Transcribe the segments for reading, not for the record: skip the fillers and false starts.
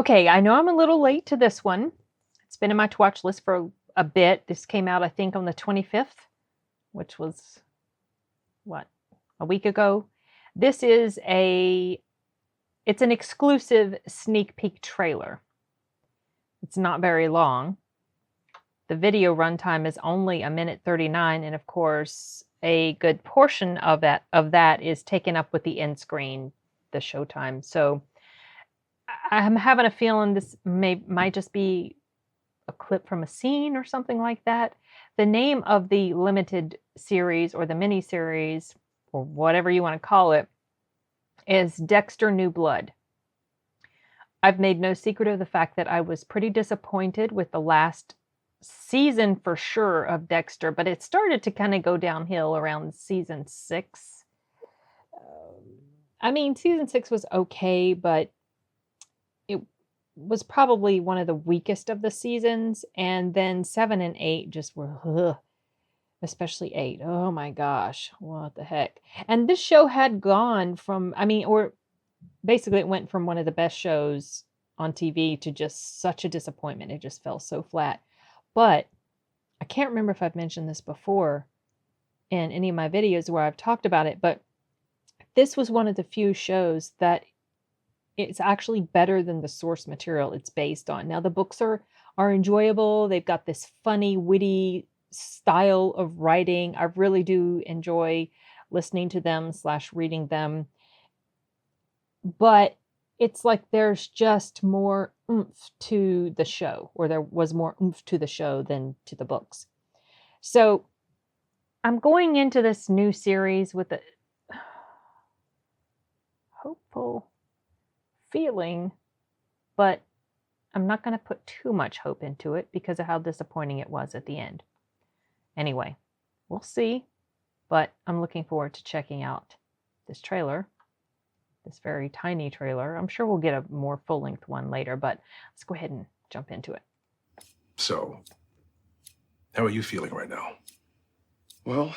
Okay, I know I'm a little late to this one. It's been in my to-watch list for a bit. This came out, I think, on the 25th, which was, what, a week ago? This is it's an exclusive sneak peek trailer. It's not very long. The video runtime is only 1:39, and of course, a good portion of that is taken up with the end screen, the showtime. So I'm having a feeling this might just be a clip from a scene or something like that. The name of the limited series or the mini series or whatever you want to call it is Dexter New Blood. I've made no secret of the fact that I was pretty disappointed with the last season for sure of Dexter, but it started to kind of go downhill around season 6. Season 6 was okay, but it was probably one of the weakest of the seasons, and then 7 and 8 just were, especially 8. Oh my gosh, what the heck. And this show had gone from, basically it went from one of the best shows on TV to just such a disappointment. It just fell so flat. But I can't remember if I've mentioned this before in any of my videos where I've talked about it, but this was one of the few shows that it's actually better than the source material it's based on. Now, the books are enjoyable. They've got this funny, witty style of writing. I really do enjoy listening to them / reading them. But it's like there's just more oomph to the show, or there was more oomph to the show than to the books. So I'm going into this new series with a hopeful feeling, but I'm not going to put too much hope into it because of how disappointing it was at the end. Anyway, we'll see, but I'm looking forward to checking out this trailer. This very tiny trailer. I'm sure we'll get a more full-length one later, but let's go ahead and jump into it. So, how are you feeling right now? Well,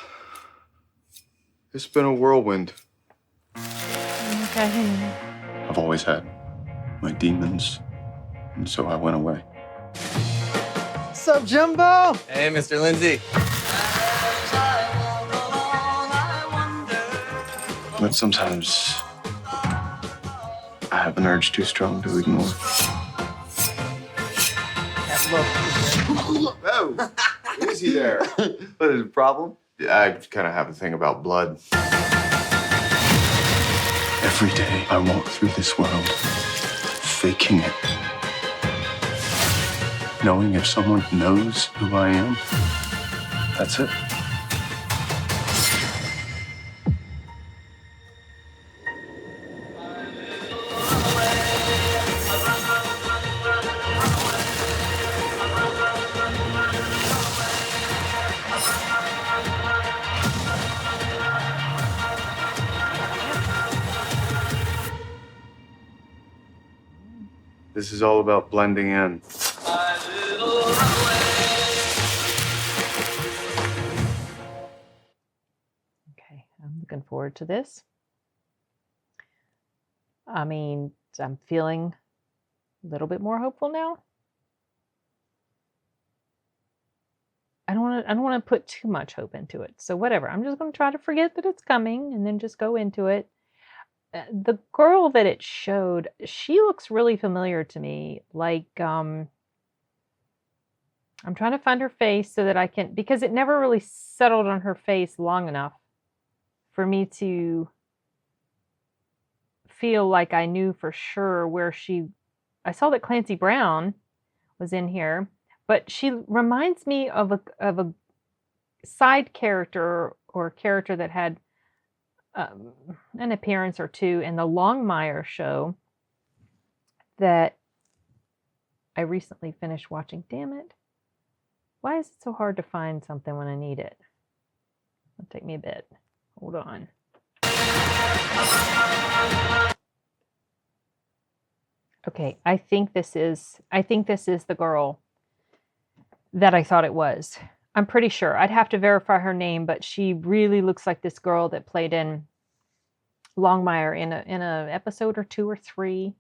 it's been a whirlwind. Okay. I've always had my demons, and so I went away. What's up, Jumbo? Hey, Mr. Lindsay. But sometimes I have an urge too strong to ignore. Whoa, easy there. What is the problem? I kind of have a thing about blood. Every day I walk through this world, faking it. Knowing if someone knows who I am, that's it. This is all about blending in. Okay, I'm looking forward to this. I'm feeling a little bit more hopeful now. I don't want to put too much hope into it. So whatever. I'm just going to try to forget that it's coming and then just go into it. The girl that it showed, she looks really familiar to me. Like, I'm trying to find her face so that I can, because it never really settled on her face long enough for me to feel like I knew for sure where I saw that Clancy Brown was in here, but she reminds me of a side character or character that had an appearance or two in the Longmire show that I recently finished watching. Damn it. Why is it so hard to find something when I need it? It'll take me a bit. Hold on. Okay, I think this is the girl that I thought it was. I'm pretty sure. I'd have to verify her name, but she really looks like this girl that played in Longmire in a episode or 2 or 3.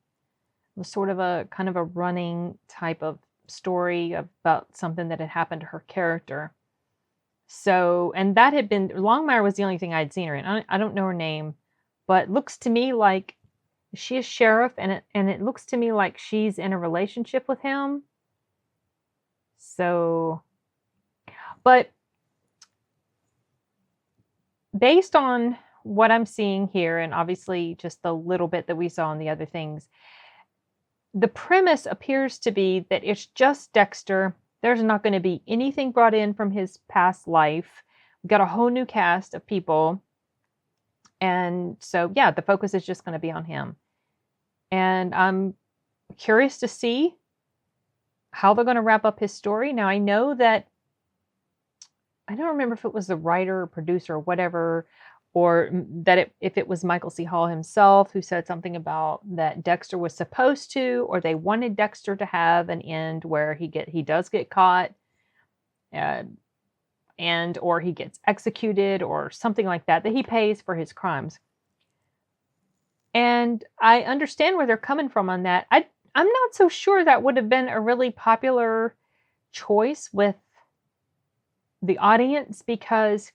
was sort of a kind of a running type of story about something that had happened to her character. So, and that had been, Longmire was the only thing I'd seen her in. I don't know her name, but looks to me like she is sheriff, and it looks to me like she's in a relationship with him. So, but based on what I'm seeing here, and obviously just the little bit that we saw in the other things, the premise appears to be that it's just Dexter. There's not going to be anything brought in from his past life. We've got a whole new cast of people. And so, yeah, the focus is just going to be on him. And I'm curious to see how they're going to wrap up his story. Now, I know that, I don't remember if it was the writer or producer or whatever, or that if it was Michael C. Hall himself who said something about that Dexter was supposed to, or they wanted Dexter to have an end where he does get caught, and or he gets executed or something like that he pays for his crimes. And I understand where they're coming from on that. I'm not so sure that would have been a really popular choice with the audience, because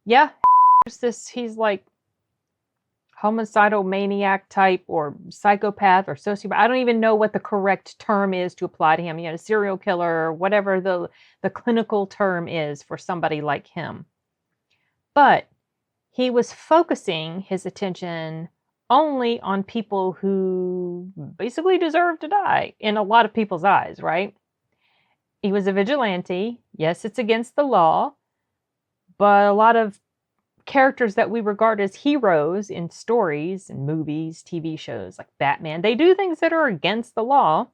yeah, he's like homicidal maniac type or psychopath or sociopath. I don't even know what the correct term is to apply to him. You know, serial killer or whatever the clinical term is for somebody like him. But he was focusing his attention only on people who basically deserve to die in a lot of people's eyes, right? He was a vigilante. Yes, it's against the law, but a lot of characters that we regard as heroes in stories and movies, TV shows like Batman, they do things that are against the law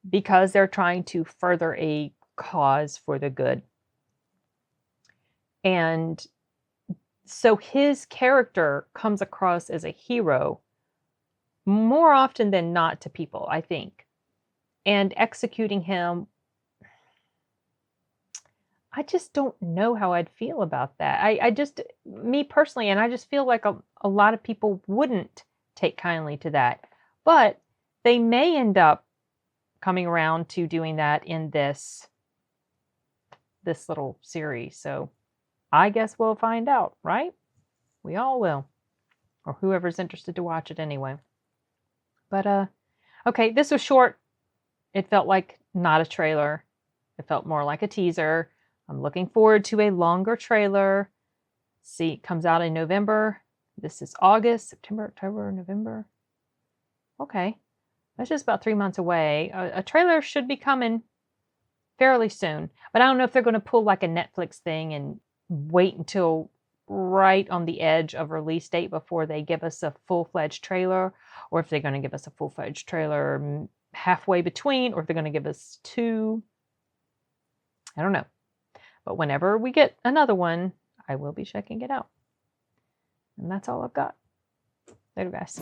because they're trying to further a cause for the good. And so his character comes across as a hero more often than not to people, I think. And executing him, I just don't know how I'd feel about that. I just, me personally, and I just feel like a lot of people wouldn't take kindly to that. But they may end up coming around to doing that in this little series. So I guess we'll find out, right? We all will. Or whoever's interested to watch it anyway. But, okay, this was short. It felt like not a trailer. It felt more like a teaser. I'm looking forward to a longer trailer. See, it comes out in November. This is August, September, October, November. Okay, that's just about 3 months away. A trailer should be coming fairly soon. But I don't know if they're going to pull like a Netflix thing and wait until right on the edge of release date before they give us a full-fledged trailer, or if they're going to give us a full-fledged trailer halfway between, or if they're going to give us two. I don't know. But whenever we get another one, I will be checking it out. And that's all I've got. Later, guys.